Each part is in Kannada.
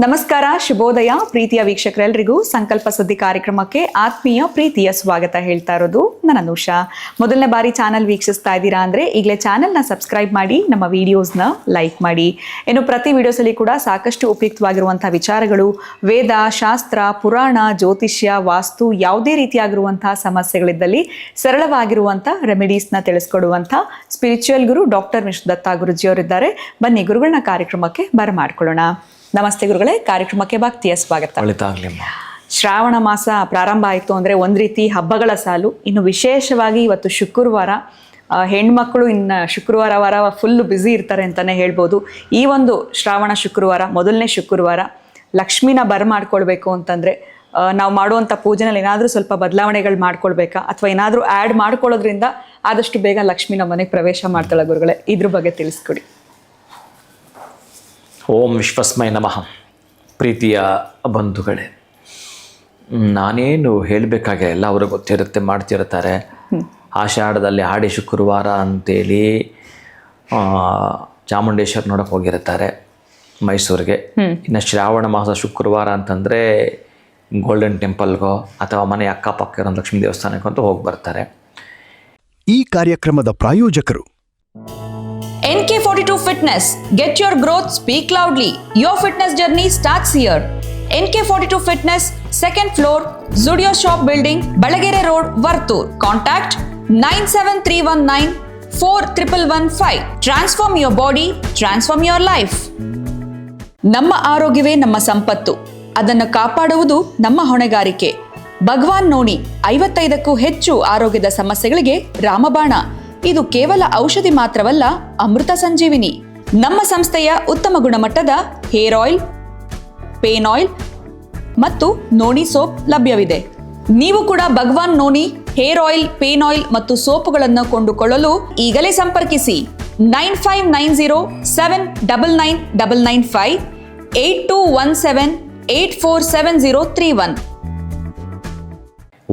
ನಮಸ್ಕಾರ, ಶುಭೋದಯ ಪ್ರೀತಿಯ ವೀಕ್ಷಕರೆಲ್ಲರಿಗೂ ಸಂಕಲ್ಪ ಸುದ್ದಿ ಕಾರ್ಯಕ್ರಮಕ್ಕೆ ಆತ್ಮೀಯ ಪ್ರೀತಿಯ ಸ್ವಾಗತ ಹೇಳ್ತಾ ಇರೋದು ನನ್ನ ಅನುಷಾ. ಮೊದಲನೇ ಬಾರಿ ಚಾನಲ್ ವೀಕ್ಷಿಸ್ತಾ ಇದ್ದೀರಾ ಅಂದರೆ ಈಗಲೇ ಚಾನಲ್ನ ಸಬ್ಸ್ಕ್ರೈಬ್ ಮಾಡಿ, ನಮ್ಮ ವಿಡಿಯೋಸ್ನ ಲೈಕ್ ಮಾಡಿ. ಇನ್ನು ಪ್ರತಿ ವಿಡಿಯೋಸಲ್ಲಿ ಕೂಡ ಸಾಕಷ್ಟು ಉಪಯುಕ್ತವಾಗಿರುವಂಥ ವಿಚಾರಗಳು, ವೇದ, ಶಾಸ್ತ್ರ, ಪುರಾಣ, ಜ್ಯೋತಿಷ್ಯ, ವಾಸ್ತು, ಯಾವುದೇ ರೀತಿಯಾಗಿರುವಂತಹ ಸಮಸ್ಯೆಗಳಿದ್ದಲ್ಲಿ ಸರಳವಾಗಿರುವಂಥ ರೆಮಿಡೀಸ್ನ ತಿಳಿಸ್ಕೊಡುವಂಥ ಸ್ಪಿರಿಚುವಲ್ ಗುರು ಡಾಕ್ಟರ್ ಮಿಶ್ರ ದತ್ತಾ ಗುರುಜಿಯವರಿದ್ದಾರೆ. ಬನ್ನಿ ಗುರುಗಳನ್ನ ಕಾರ್ಯಕ್ರಮಕ್ಕೆ ಬರಮಾಡ್ಕೊಳ್ಳೋಣ. ನಮಸ್ತೆ ಗುರುಗಳೇ, ಕಾರ್ಯಕ್ರಮಕ್ಕೆ ಭಕ್ತಿಯ ಸ್ವಾಗತ. ಶ್ರಾವಣ ಮಾಸ ಪ್ರಾರಂಭ ಆಯಿತು ಅಂದರೆ ಒಂದು ರೀತಿ ಹಬ್ಬಗಳ ಸಾಲು. ಇನ್ನು ವಿಶೇಷವಾಗಿ ಇವತ್ತು ಶುಕ್ರವಾರ, ಹೆಣ್ಮಕ್ಳು ಇನ್ನು ಶುಕ್ರವಾರ ವಾರ ಫುಲ್ಲು ಬ್ಯುಸಿ ಇರ್ತಾರೆ ಅಂತಲೇ ಹೇಳ್ಬೋದು. ಈ ಒಂದು ಶ್ರಾವಣ ಶುಕ್ರವಾರ, ಮೊದಲನೇ ಶುಕ್ರವಾರ, ಲಕ್ಷ್ಮಿನ ಬರಮಾಡ್ಕೊಳ್ಬೇಕು ಅಂತಂದರೆ ನಾವು ಮಾಡುವಂಥ ಪೂಜೆನಲ್ಲಿ ಏನಾದರೂ ಸ್ವಲ್ಪ ಬದಲಾವಣೆಗಳು ಮಾಡ್ಕೊಳ್ಬೇಕಾ, ಅಥವಾ ಏನಾದರೂ ಆ್ಯಡ್ ಮಾಡ್ಕೊಳ್ಳೋದ್ರಿಂದ ಆದಷ್ಟು ಬೇಗ ಲಕ್ಷ್ಮಿ ನಮ್ಮ ಮನೆಗೆ ಪ್ರವೇಶ ಮಾಡ್ತಾಳೆ ಗುರುಗಳೇ, ಇದ್ರ ಬಗ್ಗೆ ತಿಳಿಸ್ಕೊಡಿ. ಓಂ ವಿಶ್ವಸ್ಮೈ ನಮಃ. ಪ್ರೀತಿಯ ಬಂಧುಗಳೇ, ನಾನೇನು ಹೇಳಬೇಕಾಗಿಲ್ಲ, ಅವ್ರಿಗೆ ಗೊತ್ತಿರುತ್ತೆ, ಮಾಡ್ತಿರ್ತಾರೆ. ಆಷಾಢದಲ್ಲಿ ಆಡಿ ಶುಕ್ರವಾರ ಅಂತೇಳಿ ಚಾಮುಂಡೇಶ್ವರಿ ನೋಡೋಕೆ ಹೋಗಿರ್ತಾರೆ ಮೈಸೂರಿಗೆ. ಇನ್ನು ಶ್ರಾವಣ ಮಾಸ ಶುಕ್ರವಾರ ಅಂತಂದರೆ ಗೋಲ್ಡನ್ ಟೆಂಪಲ್ಗೋ ಅಥವಾ ಮನೆ ಅಕ್ಕಪಕ್ಕ ಇರೋ ಲಕ್ಷ್ಮೀ ದೇವಸ್ಥಾನಕ್ಕೋ ಅಂತ ಹೋಗಿ ಬರ್ತಾರೆ. ಈ ಕಾರ್ಯಕ್ರಮದ ಪ್ರಾಯೋಜಕರು NK42 Fitness. Get your growth, speak loudly. Your fitness journey starts here. NK42 Fitness, second floor, Zudio Shop Building, Balagere Road, Vartur. Contact 97319 4115. Transform your body, transform your life. ನಮ್ಮ ಆರೋಗ್ಯವೇ ನಮ್ಮ ಸಂಪತ್ತು, ಅದನ್ನು ಕಾಪಾಡುವುದು ನಮ್ಮ ಹೊಣೆಗಾರಿಕೆ. ಭಗವಾನ್ ನೋನಿ 55ಕ್ಕೂ ಹೆಚ್ಚು ಆರೋಗ್ಯದ ಸಮಸ್ಯೆಗಳಿಗೆ ರಾಮಬಾಣ. ಇದು ಕೇವಲ ಔಷಧಿ ಮಾತ್ರವಲ್ಲ, ಅಮೃತ ಸಂಜೀವಿನಿ. ನಮ್ಮ ಸಂಸ್ಥೆಯ ಉತ್ತಮ ಗುಣಮಟ್ಟದ ಹೇರ್ ಆಯಿಲ್, ಪೇನ್ ಆಯಿಲ್ ಮತ್ತು ನೋನಿ ಸೋಪ್ ಲಭ್ಯವಿದೆ. ನೀವು ಕೂಡ Bhagwan noni hair oil, pain oil ಮತ್ತು ಸೋಪುಗಳನ್ನು ಕೊಂಡುಕೊಳ್ಳಲು ಈಗಲೇ ಸಂಪರ್ಕಿಸಿ 9590799995 8217847031.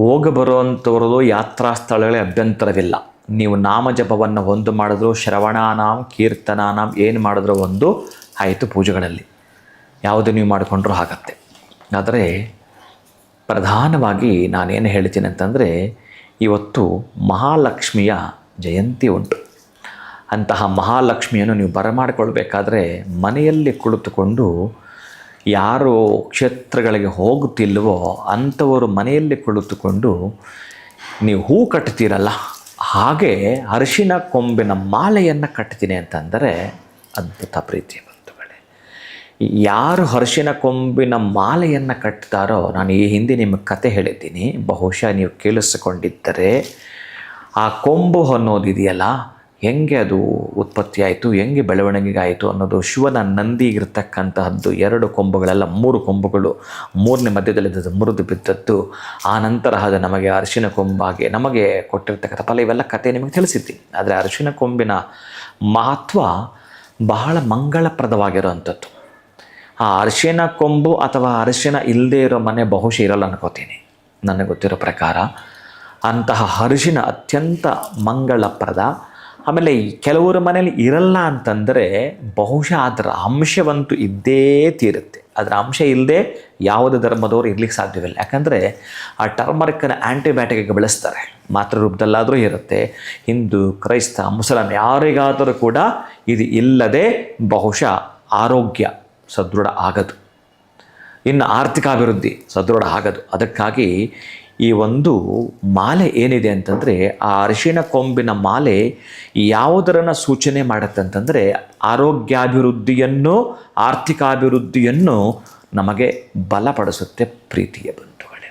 ಹೋಗ ಬರುವಂಥವ್ರದ್ದು ಯಾತ್ರಾ ಸ್ಥಳಗಳೇ ಅಭ್ಯಂತರವಿಲ್ಲ. ನೀವು ನಾಮಜಪವನ್ನು ಒಂದು ಮಾಡಿದ್ರು, ಶ್ರವಣಾನಾಂ ಕೀರ್ತನಾನಾಂ ಏನು ಮಾಡಿದ್ರು ಒಂದು ಆಯಿತು ಪೂಜೆಗಳಲ್ಲಿ, ಯಾವುದು ನೀವು ಮಾಡಿಕೊಂಡ್ರೂ ಆಗತ್ತೆ. ಆದರೆ ಪ್ರಧಾನವಾಗಿ ನಾನೇನು ಹೇಳ್ತೀನಿ ಅಂತಂದರೆ, ಇವತ್ತು ಮಹಾಲಕ್ಷ್ಮಿಯ ಜಯಂತಿ ಉಂಟು. ಅಂತಹ ಮಹಾಲಕ್ಷ್ಮಿಯನ್ನು ನೀವು ಬರಮಾಡಿಕೊಳ್ಬೇಕಾದ್ರೆ ಮನೆಯಲ್ಲಿ ಕುಳಿತುಕೊಂಡು, ಯಾರು ಕ್ಷೇತ್ರಗಳಿಗೆ ಹೋಗುತ್ತಿಲ್ವೋ ಅಂಥವರು ಮನೆಯಲ್ಲಿ ಕುಳಿತುಕೊಂಡು ನೀವು ಹೂ ಕಟ್ತೀರಲ್ಲ, ಹಾಗೆ ಅರಿಶಿನ ಕೊಂಬಿನ ಮಾಲೆಯನ್ನು ಕಟ್ತೀನಿ ಅಂತಂದರೆ ಅದ್ಭುತ. ಪ್ರೀತಿಯ ಬಂಧುಗಳೇ, ಯಾರು ಅರಿಶಿನ ಕೊಂಬಿನ ಮಾಲೆಯನ್ನು ಕಟ್ತಾರೋ, ನಾನು ಈ ಹಿಂದೆ ನಿಮಗೆ ಕತೆ ಹೇಳಿದ್ದೀನಿ, ಬಹುಶಃ ನೀವು ಕೇಳಿಸಿಕೊಂಡಿದ್ದರೆ, ಆ ಕೊಂಬು ಅನ್ನೋದಿದೆಯಲ್ಲ, ಹೆಂಗೆ ಅದು ಉತ್ಪತ್ತಿ ಆಯಿತು, ಹೆಂಗೆ ಬೆಳವಣಿಗೆ ಆಯಿತು ಅನ್ನೋದು, ಶಿವನ ನಂದಿಗಿರ್ತಕ್ಕಂತಹದ್ದು 2 ಕೊಂಬುಗಳೆಲ್ಲ 3 ಕೊಂಬುಗಳು, 3ನೇ ಮಧ್ಯದಲ್ಲಿದ್ದದ್ದು ಮುರಿದು ಬಿದ್ದದ್ದು, ಆ ನಂತರ ಅದು ನಮಗೆ ಅರಿಶಿನ ಕೊಂಬಾಗಿ ನಮಗೆ ಕೊಟ್ಟಿರ್ತಕ್ಕಂಥ ಫಲ, ಇವೆಲ್ಲ ಕತೆ ನಿಮಗೆ ತಿಳಿಸಿದ್ದೀನಿ. ಆದರೆ ಅರಿಶಿನ ಕೊಂಬಿನ ಮಹತ್ವ ಬಹಳ ಮಂಗಳಪ್ರದವಾಗಿರೋವಂಥದ್ದು. ಆ ಅರಿಶಿನ ಕೊಂಬು ಅಥವಾ ಅರಿಶಿನ ಇಲ್ಲದೇ ಇರೋ ಮನೆ ಬಹುಶಃ ಇರಲ್ಲ ಅನ್ಕೋತೀನಿ, ನನಗೆ ಗೊತ್ತಿರೋ ಪ್ರಕಾರ. ಅಂತಹ ಅರಿಶಿನ ಅತ್ಯಂತ ಮಂಗಳಪ್ರದ. ಆಮೇಲೆ ಕೆಲವರ ಮನೇಲಿ ಇರಲ್ಲ ಅಂತಂದರೆ ಬಹುಶಃ ಅದರ ಅಂಶವಂತೂ ಇದ್ದೇ ತೀರುತ್ತೆ. ಅದರ ಅಂಶ ಇಲ್ಲದೆ ಯಾವುದೇ ಧರ್ಮದವರು ಇರ್ಲಿಕ್ಕೆ ಸಾಧ್ಯವಿಲ್ಲ. ಯಾಕಂದರೆ ಆ ಟರ್ಮರಿಕನ್ನು ಆ್ಯಂಟಿಬಯೋಟಿಕ್ಗೆ ಬಳಸ್ತಾರೆ, ಮಾತ್ರ ರೂಪದಲ್ಲಾದರೂ ಇರುತ್ತೆ. ಹಿಂದೂ, ಕ್ರೈಸ್ತ, ಮುಸಲ್ಮಾನ್ ಯಾರಿಗಾದರೂ ಕೂಡ ಇದು ಇಲ್ಲದೆ ಬಹುಶಃ ಆರೋಗ್ಯ ಸದೃಢ ಆಗದು, ಇನ್ನು ಆರ್ಥಿಕ ಅಭಿವೃದ್ಧಿ ಸದೃಢ ಆಗದು. ಅದಕ್ಕಾಗಿ ಈ ಒಂದು ಮಾಲೆ ಏನಿದೆ ಅಂತಂದರೆ, ಆ ಅರಿಶಿನ ಕೊಂಬಿನ ಮಾಲೆ ಯಾವುದರನ್ನು ಸೂಚನೆ ಮಾಡುತ್ತೆ ಅಂತಂದರೆ, ಆರೋಗ್ಯಾಭಿವೃದ್ಧಿಯನ್ನು, ಆರ್ಥಿಕಾಭಿವೃದ್ಧಿಯನ್ನು ನಮಗೆ ಬಲಪಡಿಸುತ್ತೆ. ಪ್ರೀತಿಯ ಬಂಧುಗಳೇ,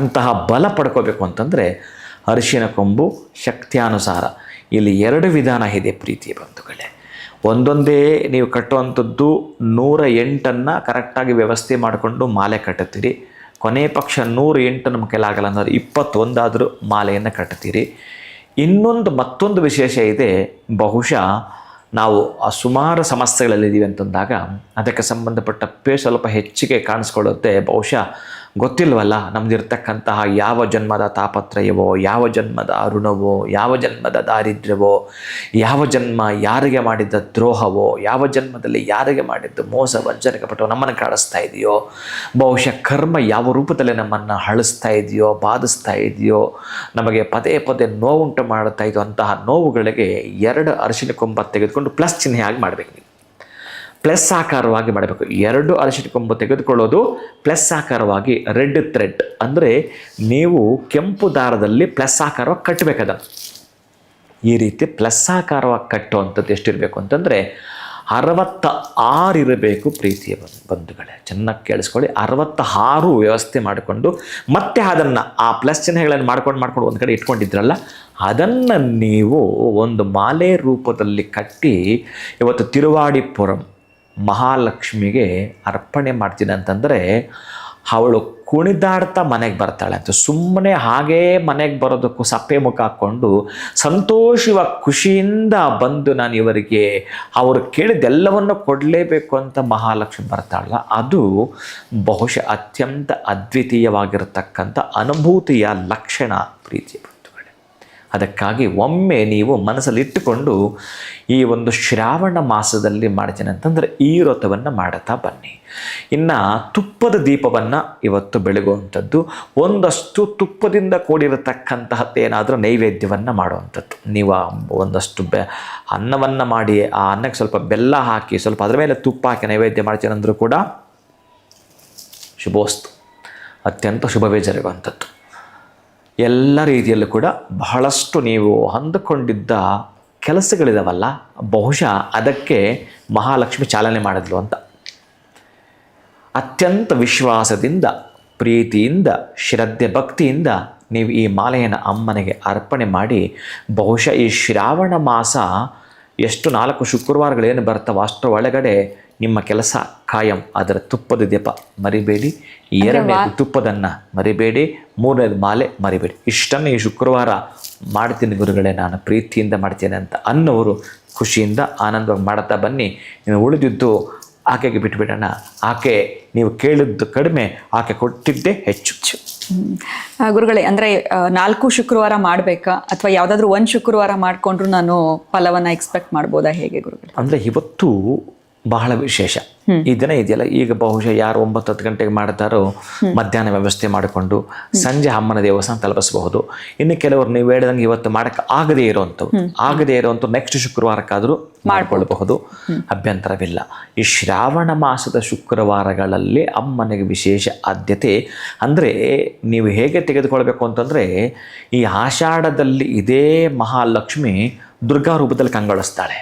ಅಂತಹ ಬಲ ಪಡ್ಕೋಬೇಕು ಅಂತಂದರೆ ಅರಿಶಿನ ಕೊಂಬು ಶಕ್ತಿಯಾನುಸಾರ ಇಲ್ಲಿ 2 ವಿಧಾನ ಇದೆ. ಪ್ರೀತಿಯ ಬಂಧುಗಳೇ, ಒಂದೊಂದೇ ನೀವು ಕಟ್ಟುವಂಥದ್ದು 108 ಕರೆಕ್ಟಾಗಿ ವ್ಯವಸ್ಥೆ ಮಾಡಿಕೊಂಡು ಮಾಲೆ ಕಟ್ಟುತ್ತೀರಿ. ಕೊನೆ ಪಕ್ಷ 108 ನಮ್ಮ ಕೈಲಾಗಲ್ಲ ಅಂದರೆ 21 ಆದರೂ ಮಾಲೆಯನ್ನು ಕಟ್ತೀರಿ. ಮತ್ತೊಂದು ವಿಶೇಷ ಇದೆ. ಬಹುಶಃ ನಾವು ಸುಮಾರು ಸಮಸ್ಯೆಗಳಲ್ಲಿದ್ದೀವಿ ಅಂತಂದಾಗ ಅದಕ್ಕೆ ಸಂಬಂಧಪಟ್ಟ ಸ್ವಲ್ಪ ಹೆಚ್ಚಿಗೆ ಕಾಣಿಸ್ಕೊಳ್ಳುತ್ತೆ. ಬಹುಶಃ ಗೊತ್ತಿಲ್ವಲ್ಲ ನಮ್ದಿರ್ತಕ್ಕಂತಹ ಯಾವ ಜನ್ಮದ ತಾಪತ್ರಯವೋ, ಯಾವ ಜನ್ಮದ ಋಣವೋ, ಯಾವ ಜನ್ಮದ ದಾರಿದ್ರ್ಯವೋ, ಯಾವ ಜನ್ಮ ಯಾರಿಗೆ ಮಾಡಿದ್ದ ದ್ರೋಹವೋ, ಯಾವ ಜನ್ಮದಲ್ಲಿ ಯಾರಿಗೆ ಮಾಡಿದ್ದು ಮೋಸ ವಂಚನೆಗೆ ಪಟ್ಟು ನಮ್ಮನ್ನು ಕಾಡಿಸ್ತಾ ಇದೆಯೋ, ಬಹುಶಃ ಕರ್ಮ ಯಾವ ರೂಪದಲ್ಲಿ ನಮ್ಮನ್ನು ಹಳಿಸ್ತಾ ಇದೆಯೋ, ಬಾಧಿಸ್ತಾ ಇದೆಯೋ, ನಮಗೆ ಪದೇ ಪದೇ ನೋವುಂಟು ಮಾಡ್ತಾ ಇದೆಯೋ ಅಂತಹ ನೋವುಗಳಿಗೆ 2 ಅರಿಶಿನ ಕೊಂಬ ತೆಗೆದುಕೊಂಡು ಪ್ಲಸ್ ಚಿಹ್ನೆಯಾಗಿ ಮಾಡಬೇಕು. ನೀವು ಪ್ಲಸ್ ಆಕಾರವಾಗಿ ಮಾಡಬೇಕು. 2 ಅರಿಶಿನ ಕೊಂಬು ತೆಗೆದುಕೊಳ್ಳೋದು ಪ್ಲಸ್ ಆಕಾರವಾಗಿ ರೆಡ್ ಥ್ರೆಡ್ ಅಂದರೆ ನೀವು ಕೆಂಪು ದಾರದಲ್ಲಿ ಪ್ಲಸ್ ಆಕಾರವಾಗಿ ಕಟ್ಟಬೇಕದನ್ನು. ಈ ರೀತಿ ಪ್ಲಸ್ ಆಕಾರವಾಗಿ ಕಟ್ಟುವಂಥದ್ದು ಎಷ್ಟಿರಬೇಕು ಅಂತಂದರೆ 66 ಇರಬೇಕು ಪ್ರೀತಿಯ ಬಂಧುಗಳೇ. ಚೆನ್ನಾಗಿ ಕೇಳಿಸ್ಕೊಳ್ಳಿ. 66 ವ್ಯವಸ್ಥೆ ಮಾಡಿಕೊಂಡು ಮತ್ತೆ ಅದನ್ನು ಆ ಪ್ಲಸ್ ಚಿಹ್ನೆಗಳನ್ನು ಮಾಡ್ಕೊಂಡು ಒಂದು ಕಡೆ ಇಟ್ಕೊಂಡಿದ್ರಲ್ಲ, ಅದನ್ನು ನೀವು ಒಂದು ಮಾಲೆ ರೂಪದಲ್ಲಿ ಕಟ್ಟಿ ಇವತ್ತು ತಿರುವಾಡಿಪುರಂ ಮಹಾಲಕ್ಷ್ಮಿಗೆ ಅರ್ಪಣೆ ಮಾಡ್ತೀನಿ ಅಂತಂದರೆ ಅವಳು ಕುಣಿದಾಡ್ತಾ ಮನೆಗೆ ಬರ್ತಾಳೆ ಅಂತ. ಸುಮ್ಮನೆ ಹಾಗೇ ಮನೆಗೆ ಬರೋದಕ್ಕೂ ಸಪ್ಪೆ ಮುಖ ಹಾಕ್ಕೊಂಡು ಸಂತೋಷವಾಗಿ ಖುಷಿಯಿಂದ ಬಂದು ನಾನು ಇವರಿಗೆ ಅವರು ಕೇಳಿದ್ದೆಲ್ಲವನ್ನು ಕೊಡಲೇಬೇಕು ಅಂತ ಮಹಾಲಕ್ಷ್ಮಿ ಬರ್ತಾಳಲ್ಲ, ಅದು ಬಹುಶಃ ಅತ್ಯಂತ ಅದ್ವಿತೀಯವಾಗಿರತಕ್ಕಂಥ ಅನುಭೂತಿಯ ಲಕ್ಷಣ ಪ್ರೀತಿಯ ಬಂಧುಗಳೇ. ಅದಕ್ಕಾಗಿ ಒಮ್ಮೆ ನೀವು ಮನಸ್ಸಲ್ಲಿ ಇಟ್ಟುಕೊಂಡು ಈ ಒಂದು ಶ್ರಾವಣ ಮಾಸದಲ್ಲಿ ಮಾಡ್ತೀನಿ ಅಂತಂದರೆ ಈ ವ್ರತವನ್ನು ಮಾಡುತ್ತಾ ಬನ್ನಿ. ಇನ್ನು ತುಪ್ಪದ ದೀಪವನ್ನು ಇವತ್ತು ಬೆಳಗುವಂಥದ್ದು, ಒಂದಷ್ಟು ತುಪ್ಪದಿಂದ ಕೂಡಿರತಕ್ಕಂತಹದ್ದೇನಾದರೂ ನೈವೇದ್ಯವನ್ನು ಮಾಡುವಂಥದ್ದು. ನೀವು ಒಂದಷ್ಟು ಅನ್ನವನ್ನು ಮಾಡಿ ಆ ಅನ್ನಕ್ಕೆ ಸ್ವಲ್ಪ ಬೆಲ್ಲ ಹಾಕಿ ಸ್ವಲ್ಪ ಅದರ ಮೇಲೆ ತುಪ್ಪ ಹಾಕಿ ನೈವೇದ್ಯ ಮಾಡ್ತೀನಿ ಅಂದರೂ ಕೂಡ ಶುಭೋಸ್ತು, ಅತ್ಯಂತ ಶುಭವೇ ಜರುಗುವಂಥದ್ದು. ಎಲ್ಲ ರೀತಿಯಲ್ಲೂ ಕೂಡ ಬಹಳಷ್ಟು ನೀವು ಅಂದುಕೊಂಡಿದ್ದ ಕೆಲಸಗಳಿದಾವಲ್ಲ, ಬಹುಶಃ ಅದಕ್ಕೆ ಮಹಾಲಕ್ಷ್ಮಿ ಚಾಲನೆ ಮಾಡಿದ್ಲು ಅಂತ. ಅತ್ಯಂತ ವಿಶ್ವಾಸದಿಂದ, ಪ್ರೀತಿಯಿಂದ, ಶ್ರದ್ಧೆ ಭಕ್ತಿಯಿಂದ ನೀವು ಈ ಮಾಲೆಯನ್ನು ಅಮ್ಮನಿಗೆ ಅರ್ಪಣೆ ಮಾಡಿ ಬಹುಶಃ ಈ ಶ್ರಾವಣ ಮಾಸ ಎಷ್ಟು 4 ಶುಕ್ರವಾರಗಳೇನು ಬರ್ತಾವೆ ಅಷ್ಟರ ಒಳಗಡೆ ನಿಮ್ಮ ಕೆಲಸ ಕಾಯಂ. ಅದರ ತುಪ್ಪದ ದೀಪ ಮರಿಬೇಡಿ, 2ನೇ ತುಪ್ಪದನ್ನು ಮರಿಬೇಡಿ, 3ನೇದು ಮಾಲೆ ಮರಿಬೇಡಿ. ಇಷ್ಟನ್ನು ಈ ಶುಕ್ರವಾರ ಮಾಡ್ತೀನಿ ಗುರುಗಳೇ, ನಾನು ಪ್ರೀತಿಯಿಂದ ಮಾಡ್ತೇನೆ ಅಂತ ಅನ್ನೋರು ಖುಷಿಯಿಂದ ಆನಂದವಾಗಿ ಮಾಡ್ತಾ ಬನ್ನಿ. ನೀವು ಉಳಿದಿದ್ದು ಆಕೆಗೆ ಬಿಟ್ಟುಬಿಡೋಣ. ಆಕೆ ನೀವು ಕೇಳಿದ್ದು ಕಡಿಮೆ, ಆಕೆ ಕೊಟ್ಟಿದ್ದೇ ಹೆಚ್ಚು. ಗುರುಗಳೇ, ಅಂದರೆ 4 ಶುಕ್ರವಾರ ಮಾಡಬೇಕಾ ಅಥವಾ ಯಾವುದಾದ್ರೂ 1 ಶುಕ್ರವಾರ ಮಾಡಿಕೊಂಡ್ರು ನಾನು ಫಲವನ್ನು ಎಕ್ಸ್ಪೆಕ್ಟ್ ಮಾಡ್ಬೋದಾ, ಹೇಗೆ ಗುರುಗಳೇ? ಅಂದರೆ ಇವತ್ತು ಬಹಳ ವಿಶೇಷ ಈ ದಿನ ಇದೆಯಲ್ಲ, ಈಗ ಬಹುಶಃ ಯಾರು 9-10 ಗಂಟೆಗೆ ಮಾಡ್ತಾರೋ ಮಧ್ಯಾಹ್ನ ವ್ಯವಸ್ಥೆ ಮಾಡಿಕೊಂಡು ಸಂಜೆ ಅಮ್ಮನ ದೇವಸ್ಥಾನ ತಲುಪಿಸಬಹುದು. ಇನ್ನು ಕೆಲವರು ನೀವು ಹೇಳಿದಂಗೆ ಇವತ್ತು ಮಾಡೋಕ್ಕೆ ಆಗದೇ ಇರೋವಂಥದ್ದು ನೆಕ್ಸ್ಟ್ ಶುಕ್ರವಾರಕ್ಕಾದರೂ ಮಾಡಿಕೊಳ್ಳಬಹುದು, ಅಭ್ಯಂತರವಿಲ್ಲ. ಈ ಶ್ರಾವಣ ಮಾಸದ ಶುಕ್ರವಾರಗಳಲ್ಲಿ ಅಮ್ಮನಿಗೆ ವಿಶೇಷ ಆದ್ಯತೆ. ಅಂದರೆ ನೀವು ಹೇಗೆ ತೆಗೆದುಕೊಳ್ಬೇಕು ಅಂತಂದರೆ, ಈ ಆಷಾಢದಲ್ಲಿ ಇದೇ ಮಹಾಲಕ್ಷ್ಮಿ ದುರ್ಗಾ ರೂಪದಲ್ಲಿ ಕಂಗೊಳಿಸ್ತಾಳೆ,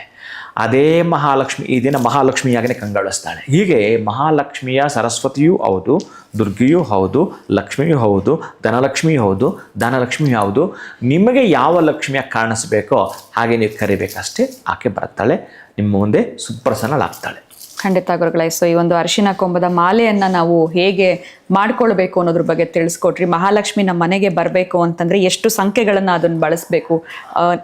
ಅದೇ ಮಹಾಲಕ್ಷ್ಮಿ ಈ ದಿನ ಮಹಾಲಕ್ಷ್ಮಿಯಾಗೇ ಕಂಗೊಳಿಸ್ತಾಳೆ. ಹೀಗೆ ಮಹಾಲಕ್ಷ್ಮಿಯ ಸರಸ್ವತಿಯೂ ಹೌದು, ದುರ್ಗಿಯೂ ಹೌದು, ಲಕ್ಷ್ಮಿಯೂ ಹೌದು, ಧನಲಕ್ಷ್ಮಿಯೂ ಹೌದು, ಧನಲಕ್ಷ್ಮಿಯೂ ಹೌದು. ನಿಮಗೆ ಯಾವ ಲಕ್ಷ್ಮಿಯಾಗಿ ಕಾಣಿಸ್ಬೇಕೋ ಹಾಗೆ ನೀವು ಕರಿಬೇಕಷ್ಟೇ, ಆಕೆ ಬರ್ತಾಳೆ, ನಿಮ್ಮ ಮುಂದೆ ಸುಪ್ರಸನ್ನಳಾಗ್ತಾಳೆ. ಖಂಡಿತ ಗುರುಗಳೇ. ಸೊ ಈ ಒಂದು ಅರಿಶಿನ ಕೊಂಬದ ಮಾಲೆಯನ್ನು ನಾವು ಹೇಗೆ ಮಾಡ್ಕೊಳ್ಬೇಕು ಅನ್ನೋದ್ರ ಬಗ್ಗೆ ತಿಳಿಸ್ಕೊಟ್ರಿ. ಮಹಾಲಕ್ಷ್ಮಿ ನಮ್ಮ ಮನೆಗೆ ಬರಬೇಕು ಅಂತಂದರೆ ಎಷ್ಟು ಸಂಖ್ಯೆಗಳನ್ನು ಅದನ್ನು ಬಳಸಬೇಕು,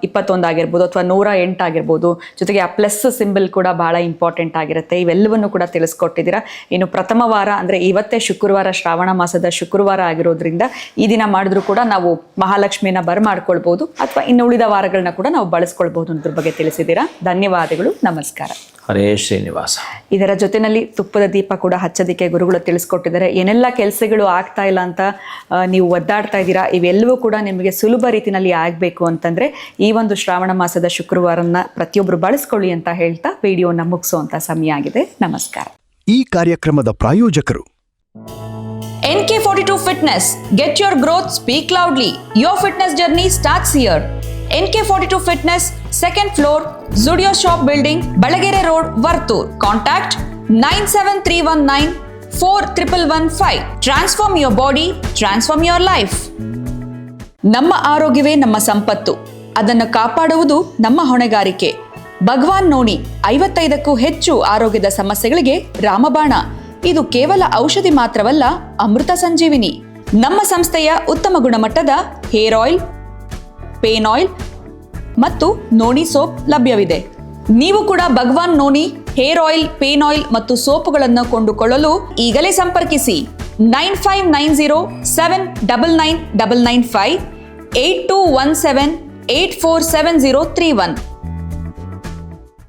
21 ಆಗಿರ್ಬೋದು ಅಥವಾ 108 ಆಗಿರ್ಬೋದು, ಜೊತೆಗೆ ಆ ಪ್ಲಸ್ ಸಿಂಬಲ್ ಕೂಡ ಭಾಳ ಇಂಪಾರ್ಟೆಂಟ್ ಆಗಿರುತ್ತೆ. ಇವೆಲ್ಲವನ್ನು ಕೂಡ ತಿಳಿಸ್ಕೊಟ್ಟಿದ್ದೀರಾ. ಇನ್ನು ಪ್ರಥಮ ವಾರ ಅಂದರೆ ಇವತ್ತೇ ಶುಕ್ರವಾರ, ಶ್ರಾವಣ ಮಾಸದ ಶುಕ್ರವಾರ ಆಗಿರೋದ್ರಿಂದ ಈ ದಿನ ಮಾಡಿದ್ರೂ ಕೂಡ ನಾವು ಮಹಾಲಕ್ಷ್ಮಿನ ಬರಮಾಡ್ಕೊಳ್ಬೋದು ಅಥವಾ ಇನ್ನು ಉಳಿದ ವಾರಗಳನ್ನ ಕೂಡ ನಾವು ಬಳಸ್ಕೊಳ್ಬೋದು ಅನ್ನೋದ್ರ ಬಗ್ಗೆ ತಿಳಿಸಿದ್ದೀರಾ. ಧನ್ಯವಾದಗಳು, ನಮಸ್ಕಾರ. ಹರೇ ಶ್ರೀನಿವಾಸ. ಇದರ ಜೊತೆಯಲ್ಲಿ ತುಪ್ಪದ ದೀಪ ಕೂಡ ಹಚ್ಚೋದಕ್ಕೆ ಗುರುಗಳು ತಿಳಿಸ್ಕೊಟ್ಟಿದ್ದಾರೆ. ಏನೆಲ್ಲ ಕೆಲಸಗಳು ಆಗ್ತಾ ಇಲ್ಲ ಅಂತ ನೀವು ಒದ್ದಾಡ್ತಾ ಇದ್ದೀರಾ, ಇವೆಲ್ಲವೂ ಕೂಡ ನಿಮಗೆ ಸುಲಭ ರೀತಿಯಲ್ಲಿ ಆಗಬೇಕು ಅಂತಂದರೆ ಈ ಒಂದು ಶ್ರಾವಣ ಮಾಸದ ಶುಕ್ರವಾರನ ಪ್ರತಿಯೊಬ್ಬರು ಬಳಸ್ಕೊಳ್ಳಿ ಅಂತ ಹೇಳ್ತಾ ವಿಡಿಯೋನ ಮುಗಿಸುವಂಥ ಸಮಯ ಆಗಿದೆ. ನಮಸ್ಕಾರ. ಈ ಕಾರ್ಯಕ್ರಮದ ಪ್ರಾಯೋಜಕರು NK42 Fitness. Get your growth, speak loudly. Your fitness journey starts here. NK42 Fitness, 2nd floor, Zudio Shop Building, Balagere Road, Vartur. Contact 97319 4115. Transform your body, transform your life. ನಮ್ಮ ಆರೋಗ್ಯವೇ ನಮ್ಮ ಸಂಪತ್ತು, ಅದನ್ನು ಕಾಪಾಡುವುದು ನಮ್ಮ ಹೊಣೆಗಾರಿಕೆ. ಭಗವಾನ್ ನೋನಿ 55ಕ್ಕೂ ಹೆಚ್ಚು ಆರೋಗ್ಯದ ಸಮಸ್ಯೆಗಳಿಗೆ ರಾಮಬಾಣ. ಇದು ಕೇವಲ ಔಷಧಿ ಮಾತ್ರವಲ್ಲ, ಅಮೃತ ಸಂಜೀವಿನಿ. ನಮ್ಮ ಸಂಸ್ಥೆಯ ಉತ್ತಮ ಗುಣಮಟ್ಟದ ಹೇರ್ ಆಯಿಲ್, ಪೇನ್ ಆಯಿಲ್ ಮತ್ತು ನೋನಿ ಸೋಪ್ ಲಭ್ಯವಿದೆ. ನೀವು ಕೂಡ Bhagwan noni hair oil, pain oil ಮತ್ತು ಸೋಪುಗಳನ್ನು ಕೊಂಡುಕೊಳ್ಳಲು ಈಗಲೇ ಸಂಪರ್ಕಿಸಿ 9590799995 8217847031.